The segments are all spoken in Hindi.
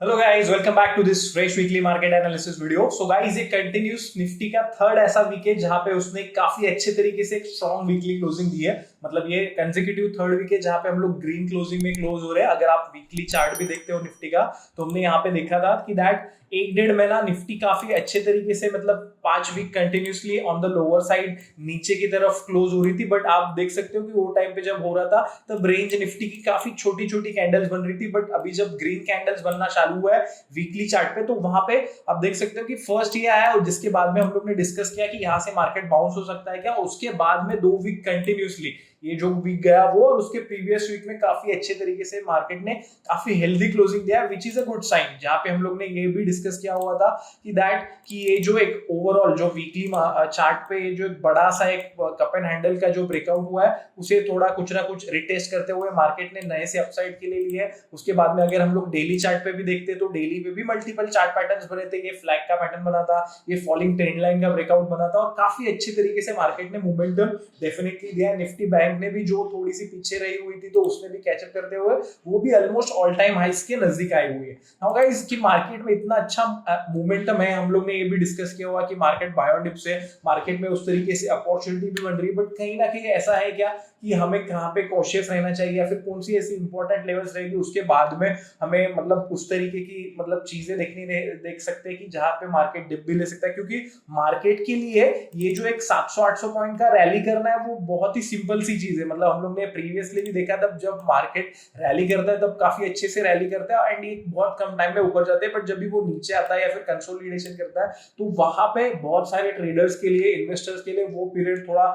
Hello guys, welcome back to this fresh weekly market analysis video. So guys, ये कंटिन्यूस निफ्टी का थर्ड ऐसा वीक है जहां पे उसने काफी अच्छे तरीके से एक स्ट्रॉन्ग वीकली क्लोजिंग दी है। मतलब ये कंसेक्यूटिव थर्ड वीक है जहां पे हम लोग ग्रीन क्लोजिंग में क्लोज हो रहे हैं। अगर आप वीकली चार्ट भी देखते हो निफ्टी का, तो हमने यहाँ पे देखा था कि दैट एक डेढ़ महीना निफ्टी काफी अच्छे तरीके से, मतलब 5 week continuously on the lower side नीचे की तरफ क्लोज हो रही थी। बट आप देख सकते हो कि वो टाइम पे जब हो रहा था तब रेंज निफ्टी की काफी छोटी छोटी कैंडल्स बन रही थी। बट अभी जब ग्रीन कैंडल्स बनना चालू हुआ है वीकली चार्ट पे, तो वहां पे आप देख सकते हो कि फर्स्ट ये आया और जिसके बाद में हम लोग ने डिस्कस किया कि यहां से मार्केट बाउंस हो सकता है क्या। उसके बाद में 2 वीक कंटिन्यूसली ये जो वीक गया वो, और उसके प्रीवियस वीक में काफी अच्छे तरीके से मार्केट ने काफी हेल्दी क्लोजिंग दिया, which is a good sign. जहां पे हम लोग ने ये भी डिस्कस किया हुआ था कि ये जो एक ओवरऑल जो वीकली चार्ट पे जो एक बड़ा सा एक कप एंड हैंडल का जो ब्रेकआउट हुआ है, उसे थोड़ा कुछ ना कुछ रिटेस्ट करते हुए मार्केट ने नए से अपसाइड के लिए लिए है। उसके बाद में अगर हम लोग डेली चार्ट पे भी देखते तो डेली पे भी मल्टीपल चार्ट पैटर्न्स बने थे। ये फ्लैग का पैटर्न बना था, ये फॉलिंग ट्रेंड लाइन का ब्रेकआउट बना था, और काफी अच्छे तरीके से मार्केट ने मोमेंटम डेफिनेटली दिया। निफ्टी बैंक ने भी जो थोड़ी सी पीछे रही हुई थी, तो उसने भी कैचअप करते हुए वो भी ऑलमोस्ट ऑल टाइम हाइस के नजदीक आई हुई है। नाउ गाइस, कि मार्केट में इतना अच्छा मोमेंटम है, हम लोग ने ये भी डिस्कस किया हुआ कि मार्केट बाय ऑन डिप से मार्केट में उस तरीके से अपॉर्चुनिटी भी बन रही है। बट कहीं ना कहीं ऐसा है क्या कि हमें कहाँ पे कॉशियस रहना चाहिए, या फिर कौन सी ऐसी इंपॉर्टेंट लेवल्स रहेगी उसके बाद में हमें मतलब उस तरीके की मतलब चीजें देख सकते हैं कि जहां पे मार्केट डिप भी ले सकता है। क्योंकि मार्केट के लिए ये जो एक 700-800 पॉइंट का रैली करना है वो बहुत ही सिंपल सी चीज है। मतलब हम लोग ने प्रीवियसली भी देखा, तब जब मार्केट रैली करता है तब काफी अच्छे से रैली करता है एंड ये बहुत कम टाइम में ऊपर जाते हैं। बट जब भी वो नीचे आता है या फिर कंसोलिडेशन करता है, तो वहां पे बहुत सारे ट्रेडर्स के लिए, इन्वेस्टर्स के लिए वो पीरियड थोड़ा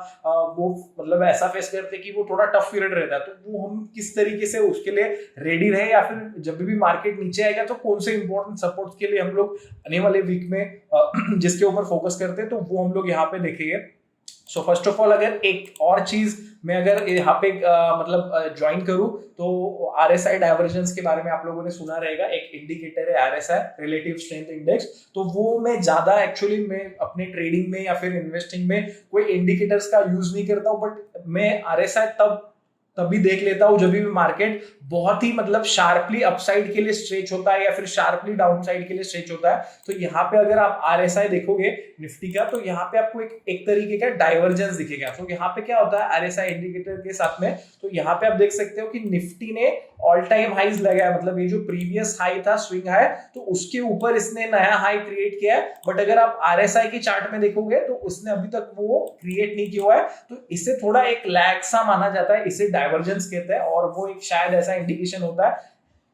वो मतलब ऐसा फेस करते हैं कि वो थोड़ा टफ पीरियड रहता है। तो वो हम किस तरीके से उसके लिए रेडी रहे, या फिर जब भी मार्केट नीचे आएगा तो कौन से इंपॉर्टेंट सपोर्ट्स के लिए हम लोग आने वाले वीक में जिसके ऊपर फोकस करते हैं, तो वो हम लोग यहाँ पे देखेंगे। सो फर्स्ट ऑफ ऑल, अगर एक और चीज मैं अगर यहाँ पे मतलब ज्वाइन करूं, तो आरएसआई डाइवर्जेंस के बारे में आप लोगों ने सुना रहेगा। एक इंडिकेटर है आरएसआई, रिलेटिव स्ट्रेंथ इंडेक्स। तो वो मैं ज्यादा एक्चुअली मैं अपने ट्रेडिंग में या फिर इन्वेस्टिंग में कोई इंडिकेटर्स का यूज नहीं करता हूं। बट मैं आरएसआई तभी देख लेता हूं जब भी मार्केट बहुत ही मतलब शार्पली अपसाइड के लिए स्ट्रेच होता है या फिर शार्पली डाउनसाइड के लिए स्ट्रेच होता है। तो यहाँ पे अगर आप आरएसआई देखोगे निफ्टी का, तो यहाँ पे आपको एक तरीके का डाइवर्जेंस दिखेगा। तो यहाँ पे क्या होता है आरएसआई इंडिकेटर के साथ में, तो यहाँ पे आप देख सकते हो कि निफ्टी ने ऑल टाइम हाईज लगाया। मतलब ये जो प्रीवियस हाई था, स्विंग हाई, तो उसके ऊपर इसने नया हाई क्रिएट किया है। बट अगर आप आरएसआई के चार्ट में देखोगे तो उसने अभी तक वो क्रिएट नहीं किया हुआ है। तो इससे थोड़ा एक लैग सा माना जाता है, इसे डाइवर्जेंस कहते हैं। और वो एक शायद ऐसा इंडिकेशन होता है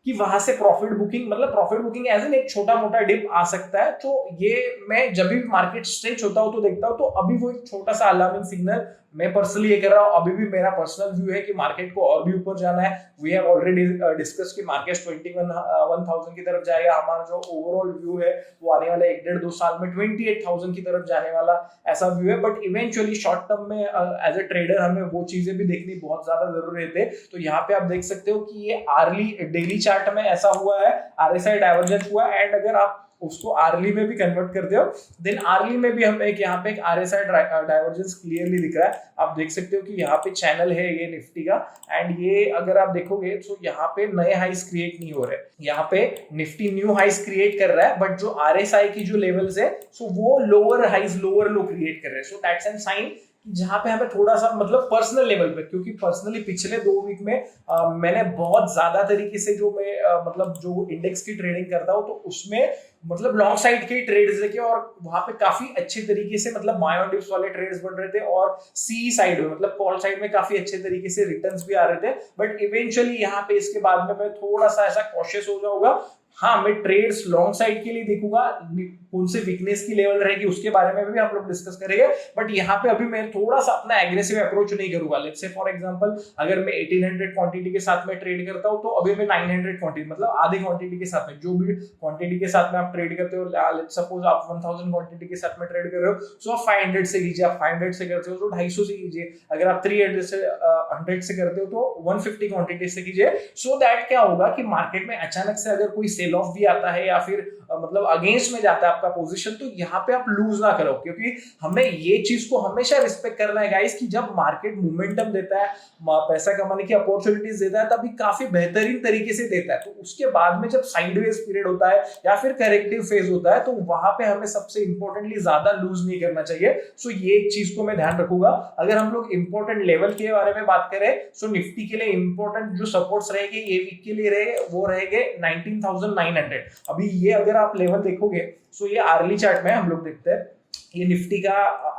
कि वहां से प्रॉफिट बुकिंग, मतलब प्रॉफिट बुकिंग एज एन एक छोटा मोटा डिप आ सकता है। तो ये मैं जब भी मार्केट स्ट्रेच होता हूं तो देखता हूं। तो अभी वो एक छोटा सा अलार्मिंग सिग्नल मैं पर्सनली ये कर रहा हूं। अभी भी मेरा पर्सनल व्यू है कि मार्केट को और भी ऊपर जाना है। वी हैव ऑलरेडी डिस्कस कि मार्केट 21,000 की तरफ जाएगा। हमारा जो ओवरऑल व्यू है वो आने वाले 1-1.5 2 साल में 28,000 की तरफ जाने वाला ऐसा व्यू है। बट इवेंचुअली शॉर्ट टर्म में एज अ ट्रेडर हमें वो चीजें भी देखनी बहुत ज्यादा जरूरी रहते हैं। तो यहाँ पे आप देख सकते हो कि ये आर्ली डेली चार्ट में ऐसा हुआ है, आरएसआई डाइवर्जेंस हुआ। एंड अगर आप उसको आर्ली में भी कन्वर्ट करते हो, देन आर्ली में भी हम एक यहाँ पे एक आरएसआई डाइवर्जेंस क्लियरली दिख रहा है। आप देख सकते हो कि यहाँ पे चैनल है ये निफ्टी का, एंड ये अगर आप देखोगे तो यहाँ पे नए हाइस क्रिएट नहीं हो रहे। यहाँ पे निफ्टी न्यू हाइस क्रिएट कर रहा है, बट जो आरएसआई की जो लेवल्स है, सो वो लोअर हाइस लोअर लो क्रिएट कर रहे हैं। सो दैट्स एन साइन जहां पे हमें थोड़ा सा मतलब पर्सनल लेवल पे, क्योंकि पर्सनली पिछले 2 वीक में मैंने बहुत ज्यादा तरीके से जो मैं मतलब जो इंडेक्स की ट्रेडिंग करता हूँ, तो उसमें मतलब लॉन्ग साइड के ट्रेड्स देखे, और वहां पे काफी अच्छे तरीके से मतलब बाय ऑन डिप्स वाले ट्रेड्स बन रहे थे। और सी साइड में मतलब कॉल साइड में काफी अच्छे तरीके से रिटर्न्स भी आ रहे थे। बट इवेंचुअली यहाँ पे इसके बाद में मैं थोड़ा सा ऐसा कॉशियस हो जाऊंगा। हाँ, मैं ट्रेड्स लॉन्ग साइड के लिए देखूंगा, कौन से वीकनेस की लेवल रहेगी उसके बारे में भी हम लोग डिस्कस करेंगे। बट यहाँ पे अभी मैं थोड़ा सा अपना एग्रेसिव अप्रोच नहीं करूंगा। लेट्स से फॉर एग्जांपल, अगर मैं 1800 क्वांटिटी के साथ में ट्रेड करता हूं, तो अभी मैं 900 क्वांटिटी मतलब आधी क्वांटिटी के साथ में, जो भी क्वांटिटी के साथ में आप ट्रेड करते हो, लेट्स सपोज आप 1000 क्वांटिटी के साथ में ट्रेड कर रहे हो, सो आप 500 से कीजिए। आप 500 से करते हो तो 250 से कीजिए। अगर आप 300 से 100 से करते हो तो 150 क्वांटिटी से कीजिए। सो दैट क्या होगा कि मार्केट में अचानक से अगर कोई सेल ऑफ भी आता है, या फिर मतलब अगेंस्ट में जाता है आपका पोजीशन, तो यहाँ पे आप लूज ना करो, क्योंकि हमें ये चीज को हमेशा रिस्पेक्ट करना है गाइस कि जब मार्केट मोमेंटम देता है, पैसा कमाने की अपॉर्चुनिटीज देता है, तभी काफी बेहतरीन तरीके से देता है। तो उसके बाद में जब साइडवेज पीरियड होता है या फिर करेक्टिव फेज होता है, तो वहां पे हमें सबसे इंपॉर्टेंटली ज्यादा लूज नहीं करना चाहिए। सो ये एक चीज को मैं ध्यान रखूंगा। अगर हम लोग इंपॉर्टेंट लेवल के बारे में बात करें, सो निफ्टी के लिए इंपॉर्टेंट जो सपोर्ट्स रहेंगे ये वीक के लिए रहे वो रहेंगे 19,900। अभी ये अगर आप लेवल देखोगे, सो ये आर्ली चार्ट में हम लोग देखते हैं, ये निफ्टी का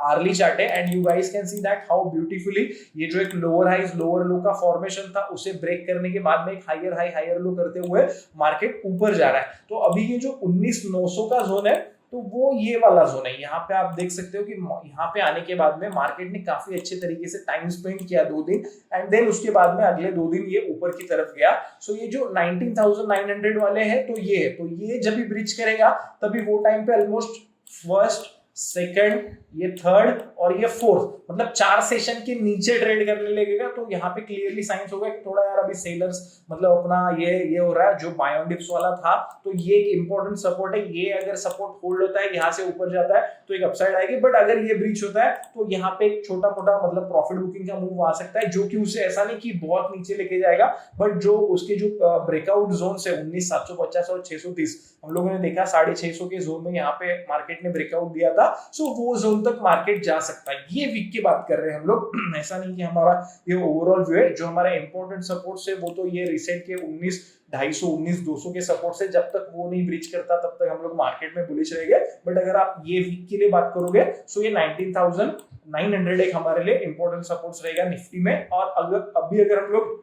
आर्ली चार्ट है, and you guys can see that how beautifully ये जो एक लोअर हाइज लोअर लो का फॉर्मेशन था उसे ब्रेक करने के बाद में एक हायर हाई हायर लो करते हुए मार्केट ऊपर जा रहा है। तो अभी ये जो 19,900 का जोन है, तो वो ये वाला जोन है। यहाँ पे आप देख सकते हो कि यहाँ पे आने के बाद में मार्केट ने काफी अच्छे तरीके से टाइम स्पेंड किया 2 दिन, एंड देन उसके बाद में अगले 2 दिन ये ऊपर की तरफ गया। सो ये जो 19,900 वाले हैं, तो ये जब भी ब्रिज करेगा तभी वो टाइम पे ऑलमोस्ट फर्स्ट, सेकंड, ये थर्ड और ये फोर्थ, मतलब 4 सेशन के नीचे ट्रेड करने लगेगा। तो यहाँ पे क्लियरली साइंस होगा कि थोड़ा यार अभी सेलर्स मतलब अपना ये हो रहा है। जो बाय ऑन डिप्स वाला था, तो ये एक इंपॉर्टेंट सपोर्ट है। ये अगर सपोर्ट होल्ड होता है, यहाँ से ऊपर जाता है तो एक अपसाइड आएगी, बट अगर ये ब्रीच होता है तो यहाँ पे एक छोटा मोटा मतलब प्रॉफिट बुकिंग का मूव आ सकता है, जो कि उसे ऐसा नहीं कि बहुत नीचे लेके जाएगा, बट जो उसके जो ब्रेकआउट जोन है 19,750 और 630, हम लोगों ने देखा 650 के जोन में यहाँ पे मार्केट ने ब्रेकआउट दिया था। सो वो जोन तक मार्केट जा सकता है। ये वीक की बात कर रहे हैं हम लोग, ऐसा नहीं कि हमारा ये ओवरऑल व्यू है। जो हमारा इंपॉर्टेंट सपोर्ट है वो तो ये रिसेंट के 19,250 19,200 के सपोर्ट से, जब तक वो नहीं ब्रीच करता तब तक हम लोग मार्केट में बुलिश रहेंगे। बट अगर आप ये वीक के लिए बात करोगे, सो ये 19,900 एक हमारे लिए इंपॉर्टेंट सपोर्ट रहेगा निफ्टी में। और अगर हम लोग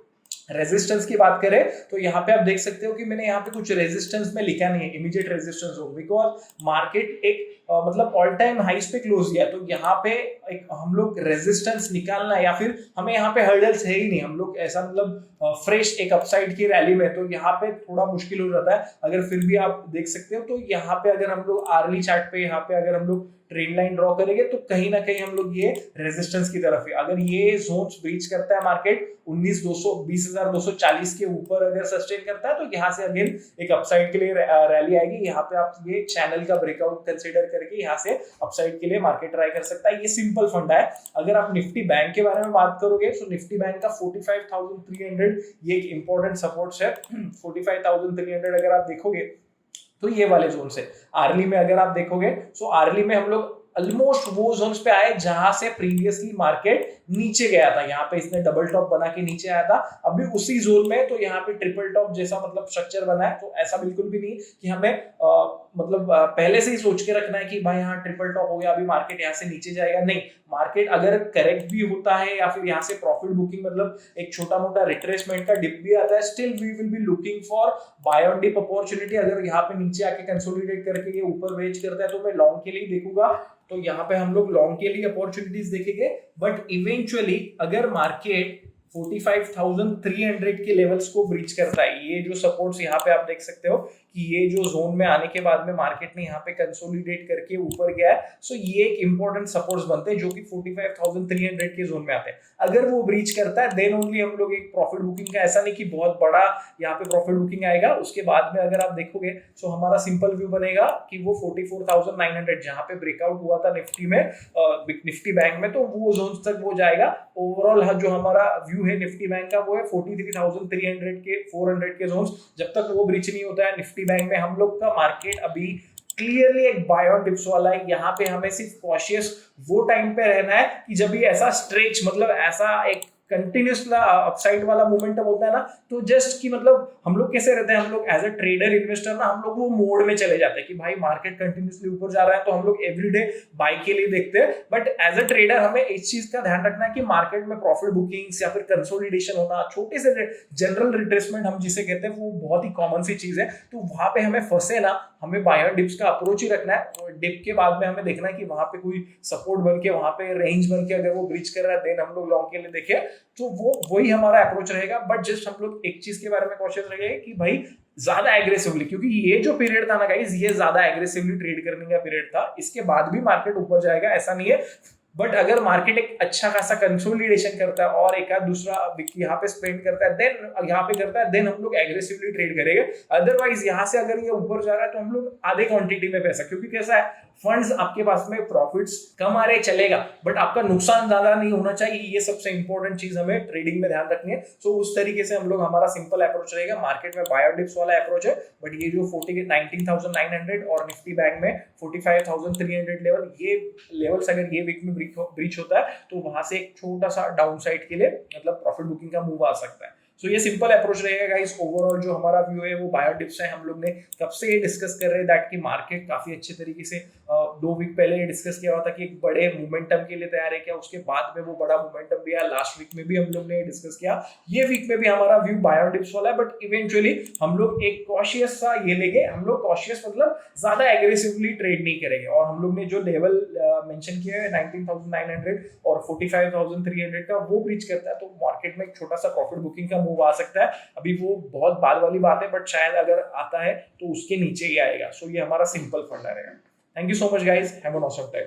रेजिस्टेंस की बात करें, तो यहाँ पे आप देख सकते हो कि मैंने यहाँ पे कुछ रेजिस्टेंस में लिखा नहीं है, इमीडिएट रेजिस्टेंस हो, बिकॉज मार्केट एक मतलब ऑल टाइम हाइस पे क्लोज किया। तो यहाँ पे एक हम लोग रेजिस्टेंस निकालना है, या फिर हमें यहाँ पे हर्डल्स है ही नहीं, हम लोग ऐसा मतलब फ्रेश एक अपसाइड की रैली में, तो यहाँ पे थोड़ा मुश्किल हो जाता है। अगर फिर भी आप देख सकते हो, तो यहाँ पे अगर हम लोग आर्ली चार्ट पे यहाँ पे अगर हम लोग ट्रेंड लाइन ड्रॉ करेंगे, तो कहीं ना कहीं हम लोग ये रेजिस्टेंस की तरफ है। अगर ये जोन्स ब्रीच करता है मार्केट 20,240 के ऊपर अगर सस्टेन करता है, तो यहाँ से अगेन एक अपसाइड के लिए रैली आएगी। यहाँ पे आप ये चैनल का ब्रेकआउट कंसीडर करके यहाँ से अपसाइड के लिए मार्केट ट्राई कर सकता है। ये सिंपल फंडा है। अगर आप निफ्टी बैंक के बारे में बात करोगे, तो निफ्टी बैंक का 45,300 ये एक इंपॉर्टेंट सपोर्ट है। 45,300 अगर आप देखोगे, तो ये वाले जोन से आर्ली में अगर आप देखोगे, तो आर्ली में हम लोग ऑलमोस्ट वो जोन्स पे आए जहां से प्रीवियसली मार्केट नीचे गया था। यहाँ पे इसने डबल टॉप बना के नीचे आया था, अभी उसी जोन में। तो यहाँ पे ट्रिपल टॉप जैसा मतलब स्ट्रक्चर बना है। तो ऐसा बिल्कुल भी नहीं कि हमें मतलब पहले से ही सोच के रखना है कि भाई यहाँ ट्रिपल टॉप हो गया, अभी मार्केट यहाँ से नीचे जाएगा। नहीं, मार्केट अगर करेक्ट भी होता है या फिर यहाँ से प्रॉफिट बुकिंग मतलब एक छोटा मोटा रिट्रेसमेंट का डिप भी आता है, still we will be looking for buy on dip opportunity. अगर यहाँ पे नीचे आके कंसोलिडेट करके ये ऊपर वेज करता है, तो मैं लॉन्ग के लिए देखूंगा। तो यहाँ पे हम लोग लॉन्ग के लिए अपॉर्चुनिटीज देखेंगे। बट इवेंचुअली अगर मार्केट 45,300 के लेवल्स को ब्रीच करता है, ये जो सपोर्ट्स यहाँ पे आप देख सकते हो कि ये जो जोन में आने के बाद में मार्केट ने यहाँ पे कंसोलिडेट करके ऊपर गया है। सो ये एक इंपॉर्टेंट सपोर्ट्स बनते हैं जो कि 45,300 के जोन में आते हैं। अगर वो ब्रीच करता है, देन ओनली हम लोग एक प्रॉफिट बुकिंग का, ऐसा नहीं कि बहुत बड़ा यहाँ पे प्रॉफिट बुकिंग आएगा। उसके बाद में अगर आप देखोगे, सो हमारा सिंपल व्यू बनेगा कि वो 44,900 जहाँ पे ब्रेकआउट हुआ था निफ्टी में, निफ्टी बैंक में, तो वो जोन तक वो जाएगा। ओवरऑल जो हमारा व्यू है निफ्टी बैंक का, वो है 43,300 के 400 के जोन्स। जब तक वो ब्रीच नहीं होता है निफ्टी बैंक में, हम लोग का मार्केट अभी क्लियरली एक बाय ऑन डिप्स वाला है। यहाँ पे हमें सिर्फ कॉशियस वो टाइम पे रहना है कि जब ये ऐसा स्ट्रेच मतलब ऐसा एक कंटिन्यूस अपसाइड वाला मोमेंटम होता है ना, तो जस्ट कि मतलब हम लोग कैसे रहते हैं, हम लोग एज अ ट्रेडर इन्वेस्टर ना, हम लोग वो मोड में चले जाते हैं कि भाई मार्केट कंटिन्यूसली ऊपर जा रहा है, तो हम लोग एवरीडे बाय के लिए देखते हैं। बट एज अ ट्रेडर हमें इस चीज का ध्यान रखना है कि मार्केट में प्रॉफिट बुकिंग्स या फिर कंसोलिडेशन होना, छोटे से जनरल रिट्रेसमेंट हम जिसे कहते हैं, वो बहुत ही कॉमन सी चीज है। तो वहां पे हमें फंसे ना, हमें बाय ऑन डिप्स का अप्रोच ही रखना है। डिप के बाद में हमें देखना है कि वहां पे कोई सपोर्ट बन के, वहां पे रेंज बन के अगर वो ब्रीच कर रहा है, देन हम लोग लॉन्ग के लिए देखें। तो वही हमारा अप्रोच रहेगा। बट जस्ट हम लोग एक चीज के बारे में कॉशियस रहेंगे कि भाई ज्यादा एग्रेसिवली, क्योंकि ये जो पीरियड था ना गाइस, ये ज्यादा एग्रेसिवली ट्रेड करने का पीरियड था। इसके बाद भी मार्केट ऊपर जाएगा, ऐसा नहीं है। बट अगर मार्केट एक अच्छा खासा कंसोलिडेशन करता है और एक दूसरा वीक यहाँ पे स्पेंड करता है, देन यहाँ पे करता है, देन हम लोग एग्रेसिवली ट्रेड करेंगे। अदरवाइज यहाँ से अगर ये ऊपर जा रहा है तो हम लोग आधे क्वांटिटी में पैसा, क्योंकि कैसा है, फंड्स आपके पास में प्रॉफिट्स कम आ रहे चलेगा बट आपका नुकसान ज्यादा नहीं होना चाहिए। ये सबसे इंपॉर्टेंट चीज हमें ट्रेडिंग में ध्यान रखनी है। सो उस तरीके से हम लोग, हमारा सिंपल अप्रोच रहेगा। मार्केट में बाय और डिप्स वाला अप्रोच है, बट ये जो 19,900 और निफ्टी बैंक में 45,300 लेवल, ये लेवल्स अगर ये वीक में ब्रीच होता है तो वहां से एक छोटा सा डाउन साइड के लिए मतलब प्रॉफिट बुकिंग का मूव आ सकता है। सो ये सिंपल अप्रोच रहेगा गाइस। ओवरऑल जो हमारा व्यू है वो बायो टिप्स है। हम लोग ने कब से ये डिस्कस कर रहे हैं दैट कि मार्केट काफी अच्छे तरीके से 2 वीक पहले ये डिस्कस किया हुआ था कि एक बड़े मोमेंटम के लिए तैयार है क्या, उसके बाद में वो बड़ा मोमेंटम भी आया। लास्ट वीक में भी हम लोग ने डिस्कस किया, ये वीक में भी हमारा व्यू बायो टिप्स वाला है, बट इवेंचुअली हम लोग एक कॉशियस सा ये लेंगे। हम लोग कॉशियस मतलब ज्यादा एग्रेसिवली ट्रेड नहीं करेंगे। और हम लोग ने जो लेवल मेंशन किया है 19,900 और 45,300 का, वो ब्रीच करता है तो मार्केट में एक छोटा सा प्रॉफिट बुकिंग का मूव आ सकता है। अभी वो बहुत बाद वाली बात है, बट शायद अगर आता है तो उसके नीचे ही आएगा। सो ये हमारा सिंपल फंडा रहेगा। Thank you so much guys, have a awesome time.